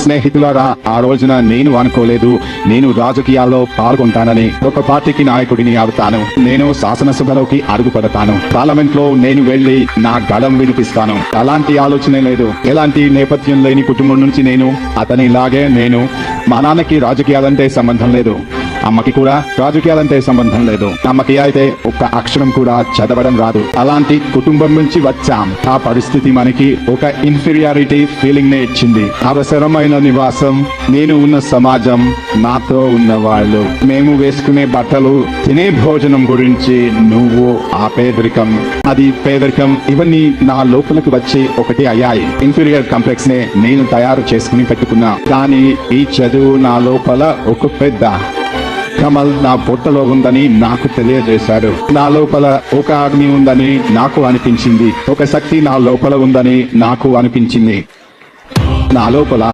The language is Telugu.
స్నేహితులారా, ఆ రోజున నేను అనుకోలేదు నేను రాజకీయాల్లో పాల్గొంటానని. ఒక పార్టీకి నాయకుడిని అవుతాను. నేను శాసనసభలోకి అడుగుపడతాను. పార్లమెంట్ లో నేను వెళ్లి నా గళం వినిపిస్తాను. అలాంటి ఆలోచనే లేదు. ఎలాంటి నేపథ్యం లేని కుటుంబం నుంచి అతనిలాగే నేను. మా నాన్నకి రాజకీయాలంటే సంబంధం లేదు, అమ్మకి కూడా రాజకీయాలంటే సంబంధం లేదు. అమ్మకి అయితే ఒక్క అక్షరం కూడా చదవడం రాదు. అలాంటి కుటుంబం నుంచి వచ్చాం. ఆ పరిస్థితి మనకి ఒక ఇన్ఫీరియారిటీ ఫీలింగ్ నే ఇచ్చింది. అవసరమైన నివాసం, నేను ఉన్న సమాజం, నాతో ఉన్న వాళ్ళు, మేము వేసుకునే బట్టలు, తినే భోజనం గురించి నువ్వు ఆ పేదరికం, అది పేదరికం, ఇవన్నీ నా లోపలికి వచ్చి ఒకటి అయ్యాయి. ఇన్ఫీరియర్ కాంప్లెక్స్ నే నేను తయారు చేసుకుని పెట్టుకున్నా. కానీ ఈ చదువు నా లోపల ఒక పెద్ద కమల్ నా పొట్టలో ఉందని నాకు తెలియజేశాడు. నా లోపల ఒక అగ్ని ఉందని నాకు అనిపించింది. ఒక శక్తి నా లోపల ఉందని నాకు అనిపించింది. నా లోపల